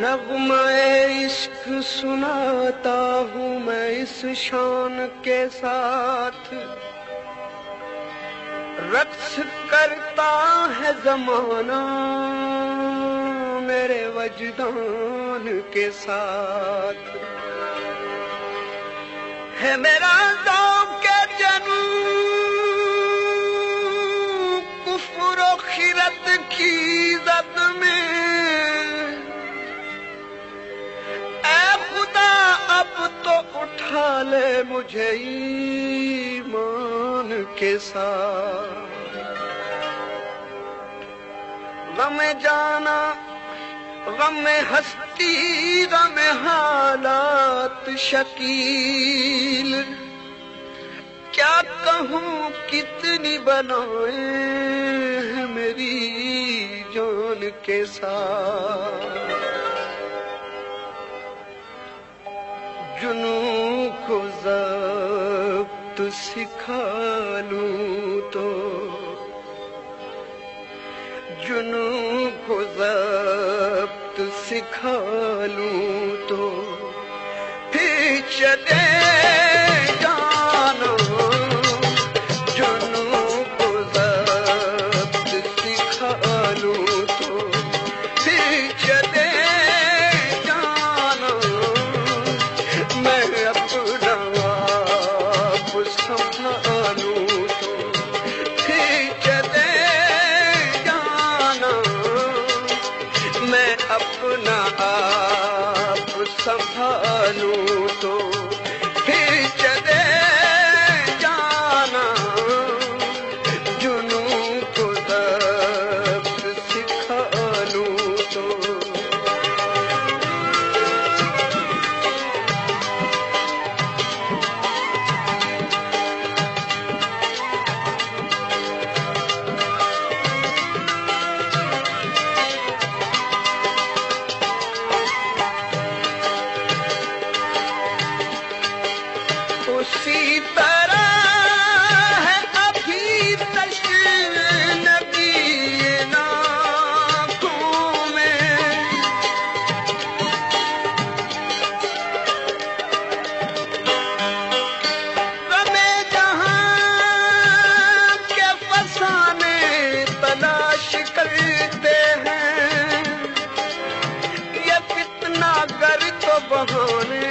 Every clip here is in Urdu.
نغمہ عشق سناتا ہوں میں اس شان کے ساتھ، رقص کرتا ہے زمانہ میرے وجدان کے ساتھ، ہے میرا ذوق جنوں کفر و خرت کی زد میں، اے خدا اب تو اٹھا لے مجھے ایمان کے ساتھ، غم جانا غم ہستی غم حالات شکیل، کیا کہوں کتنی بلائیں ہیں میری جان کے ساتھ، جنوں کو ضبط سکھا لوں تو، جنوں کو ضبط سکھا لوں تو پھر چلے جانا، جنوں کو ضبط سکھا لوں تو پھر چلے جانا، میں اپنا آپ سنبھالوں تو پھر چلے میں اپنا آپ سنبھالوں تو پھر چلے جانا، جنوں کو ضبط سکھا لوں تو، اسی طرح ہے ابھی تشنگی آنکھوں میں، غم جہاں کے فسانے تلاش کرتے ہیں، یہ فتنہ گر تو بہانے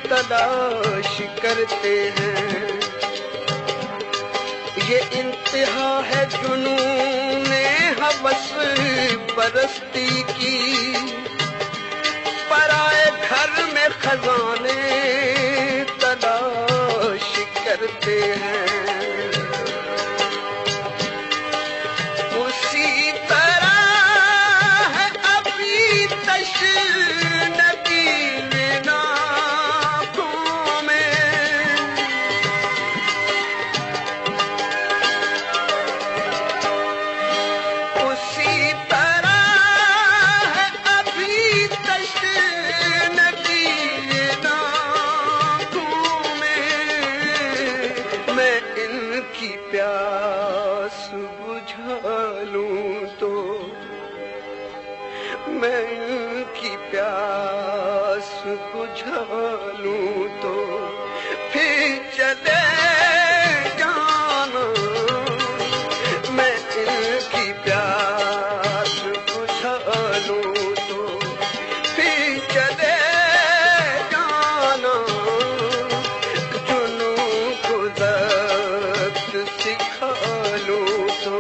تلاش کرتے ہیں، یہ انتہا ہے جنون ہوس پرستی کی، پرائے گھر میں خزانے تلاش کرتے ہیں، اسی طرح ہے ابھی تشنگی پیاس بجھا لوں تو، میں ان کی پیاس بجھا لوں تو پھر چلے جانا، میں ان کی پیاس بجھا لوں تو پھر چلے جانا، جنوں کو ضبط سکھا لوں تو،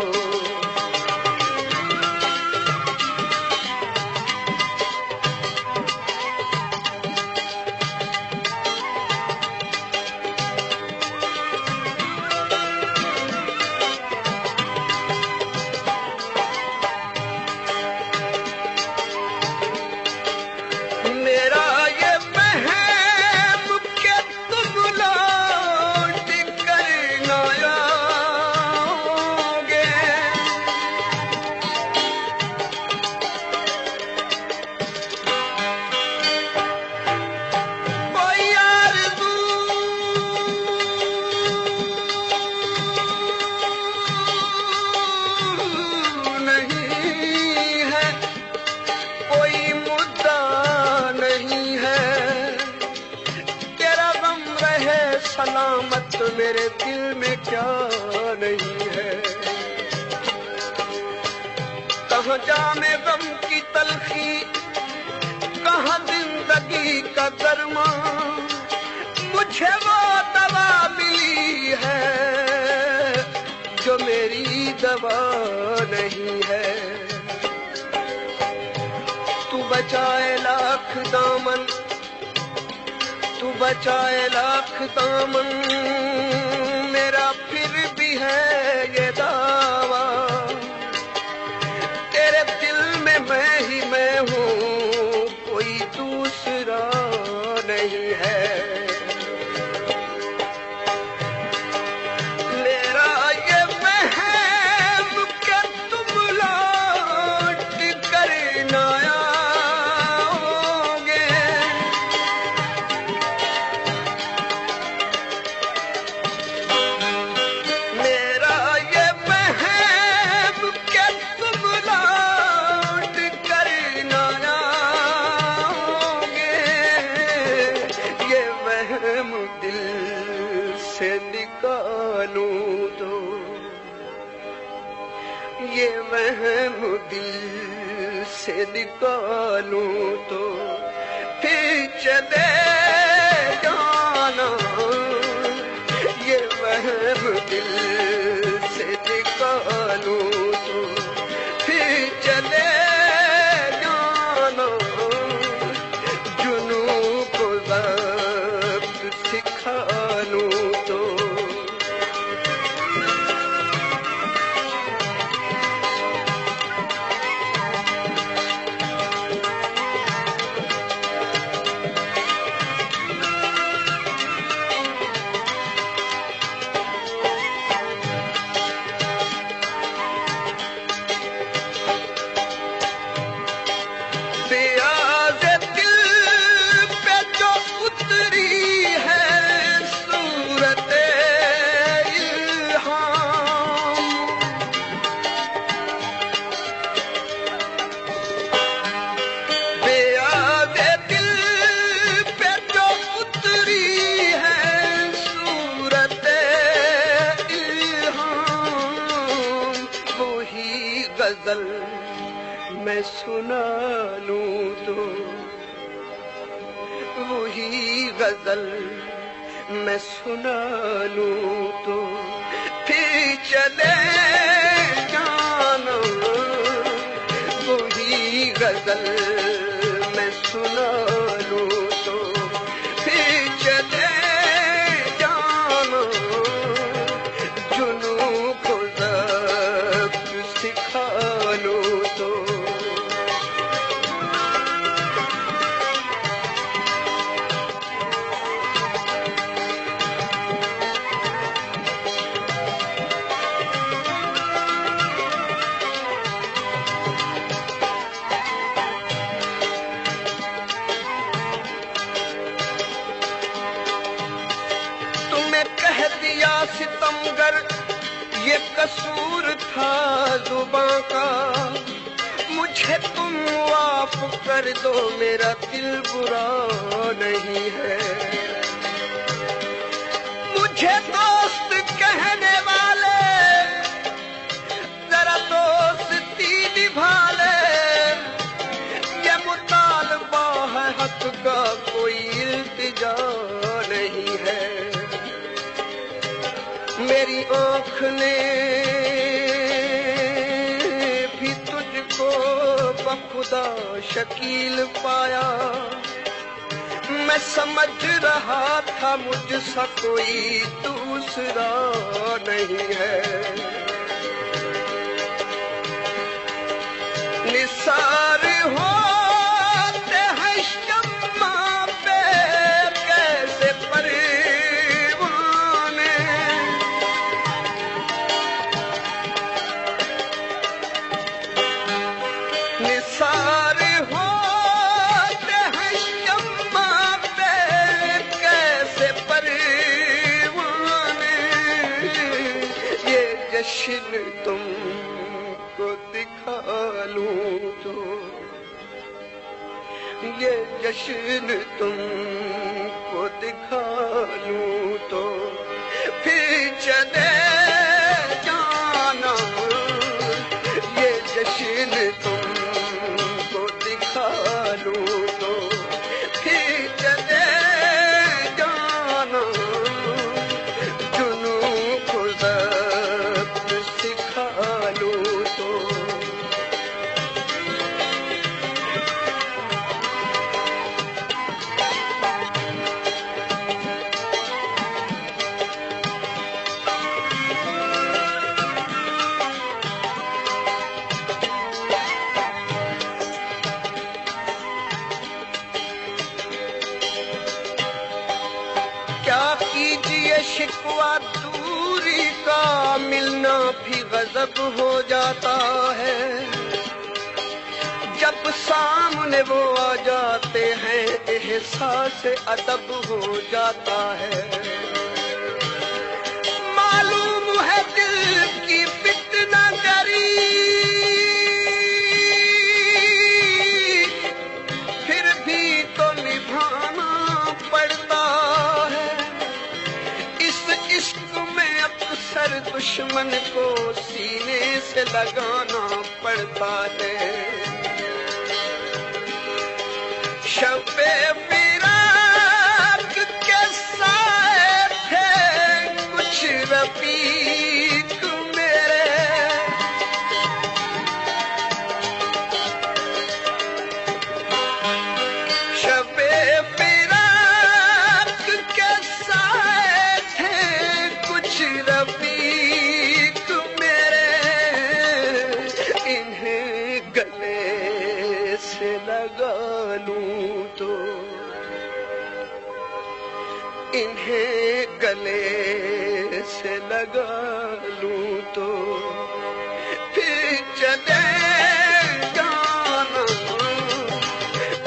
تو میرے دل میں کیا نہیں ہے. کہاں جام غم کی تلخی، کہاں زندگی کا گرما، مجھے وہ دوا ملی ہے جو میری دوا نہیں ہے. تو بچائے لاکھ دامن، تو بچائے لاکھ دامن، میرا پھر بھی ہے یہ دعویٰ، تیرے دل میں ہی میں ہوں، کوئی دوسرا نہیں ہے. میرا یہ وہم کہ تم لوٹ کر نہ آؤ گے، میرا یہ وہم کہ تم لوٹ کر نہ آؤ گے، یہ وہم دل سے نکالوں تو، یہ وہم دل سے نکالوں تو پھر چلے جانا، یہ وہم دل سے نکالوں تو پھر چلے جانا، جنوں کو ضبط سکھا لوں تو. پیاز دل پہ جو اتری ہے صورت الہام، پیاز دل پہ جو اتری ہے صورت الہام، وہی غزل میں سنا لوں تو، وہی غزل میں سنا لوں تو پھر چلے جانا، وہی غزل میں سنا لوں تو پھر چلے جانا، جنوں کو ضبط سکھا لوں تو. تمہیں کہہ دیا ستمگر یہ قصور تھا زباں کا، مجھے تم معاف کر دو، میرا دل برا نہیں ہے. مجھے دوست کہنے والے ذرا دوستی نبھا لے، یہ مطالبہ ہے حق کا، کوئی التجا نہیں ہے. میری آنکھ نے بھی تجھ کو بخدا شکیل پایا، میں سمجھ رہا تھا مجھ سا کوئی دوسرا نہیں ہے. نثار ہوتے ہیں شمع پہ کیسے پریوانے، نثار ہوتے ہیں شمع پہ کیسے پریوانے، یہ جشن تم کو دکھا لوں تو، یہ جشن تم کو دکھا لوں تو پھر چلے جانا، یہ جشن تم کو دکھا لوں تو پھر چلے جانا، جنوں کو ضبط سکھا لوں تو کیا کیجئے شکوہ دوری کا، ملنا بھی غضب ہو جاتا ہے، جب سامنے وہ آ جاتے ہیں احساس ادب ہو جاتا ہے، معلوم ہے دل کی فتنہ گری، پھر بھی تو نبھانا پڑتا ہے، اس عشق میں اکثر دشمن کو سینے سے لگانا پڑتا ہے، شب فراق کے سائے تھے کچھ رفیق میرے، شب فراق کے سائے تھے کچھ رفیق میرے، انہیں گلے سے لگا لوں تو انہیں گلے سے لگا لوں تو پھر چلے جانا،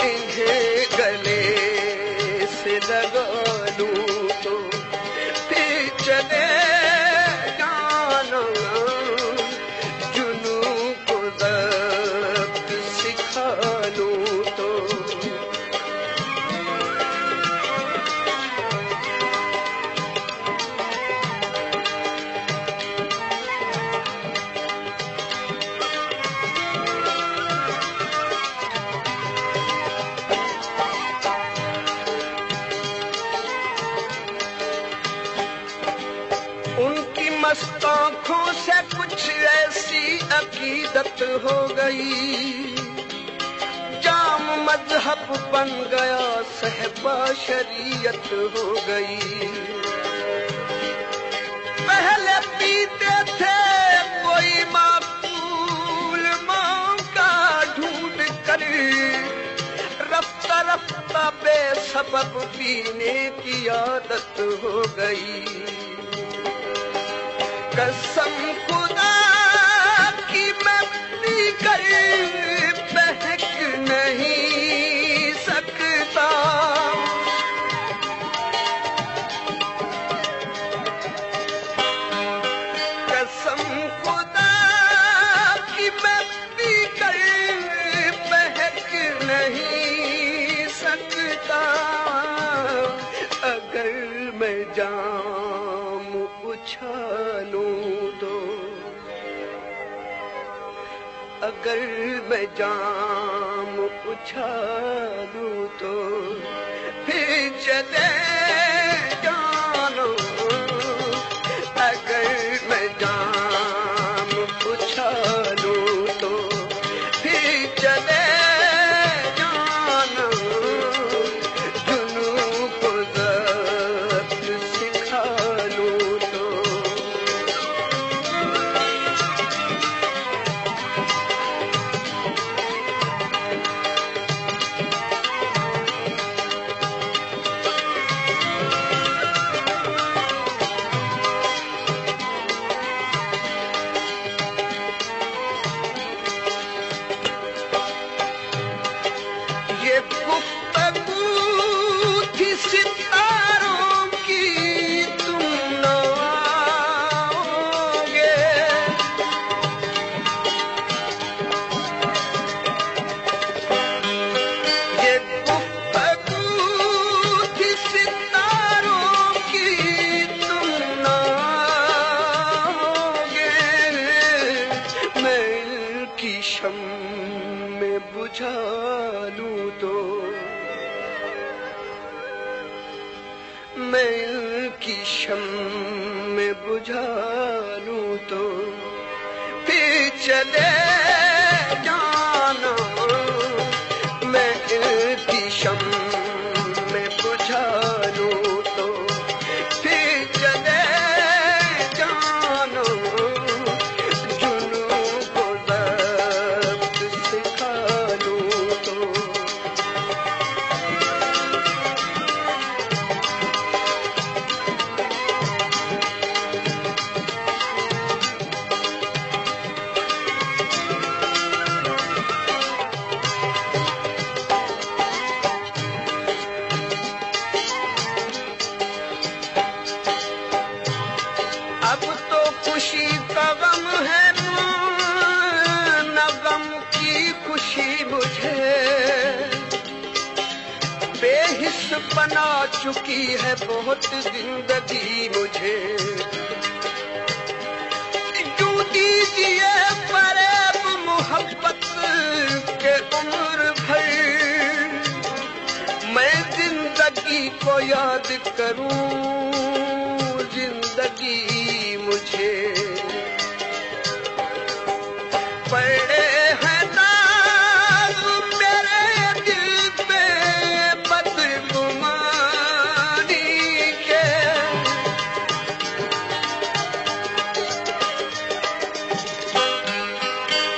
انہیں گلے سے لگا لوں تو پھر چلے جانا، جنوں کو ضبط سکھا لوں تو ان کی مست آنکھوں سے کچھ ایسی عقیدت ہو گئی، جام مذہب بن گیا صحبہ شریعت ہو گئی، پہلے پیتے تھے کوئی معقول موقع ڈھونڈ کر، رفتہ رفتہ بے سبب پینے کی عادت ہو گئی، قسم خدا کی میں پی کر بہک نہیں سکتا، قسم خدا کی میں پی کر بہک نہیں سکتا، اگر میں جام اچھالوں تو، اگر میں جام اچھالوں تو پھر چلے جانا، اگر میں جام اچھالوں تو پھر چلے جانا، جنوں کو ضبط سکھا لوں تو میں ان کی شمع بجھا لوں تو پھر چلے جانا، میں ان کی شمع بجھا لوں تو پھر چلے جانا، جنوں کو ضبط سکھا لوں تو اب تو خوشی کا غم ہے نہ غم کی خوشی مجھے، بے حس بنا چکی ہے بہت زندگی مجھے، کیوں دیجیے فریب محبت کے عمر بھر، میں زندگی کو یاد کروں زندگی مجھے، پڑے ہیں داغ میرے دل پہ بدگمانی کے،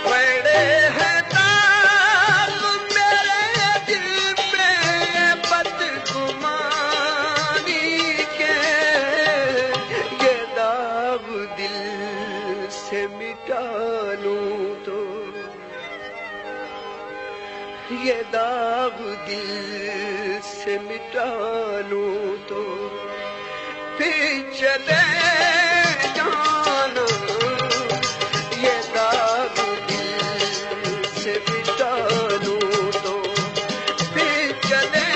پڑے ہیں داغ میرے دل پہ بدگمانی کے، یہ داغ دل سے مٹا لوں تو، یہ داغ دل سے مٹا لوں تو پھر چلے جانا، یہ داغ دل سے مٹا لوں تو پھر چلے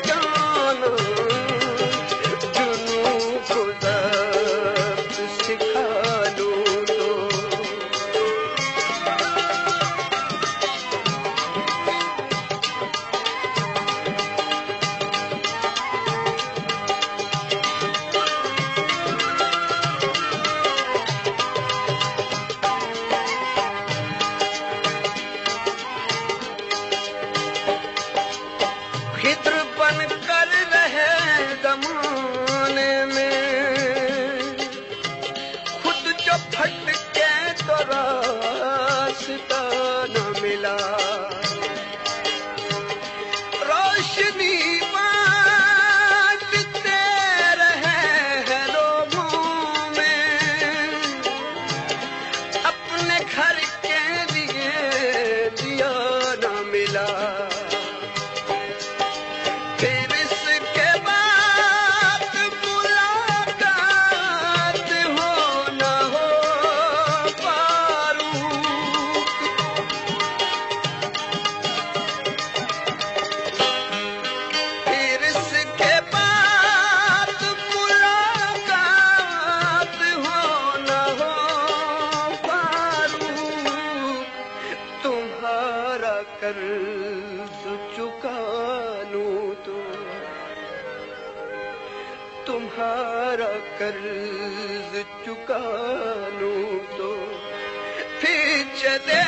جانا، جنوں کو ضبط سکھا لوں تو خضر بن کر رہے زمانے میں، خود جو پھٹ کے تو راستہ نہ ملا، روشنی بانٹتے رہے ہیں لوگوں میں، اپنے گھر کے لیے دیا نہ ملا، پھر اس کے بعد ملاقات ہو نہ ہو فاروق، پھر اس کے بعد ملاقات ہو نہ ہو فاروق، تمہارا قرض چکا لوں تو، تمہارا قرض چکا لوں تو پھر چلے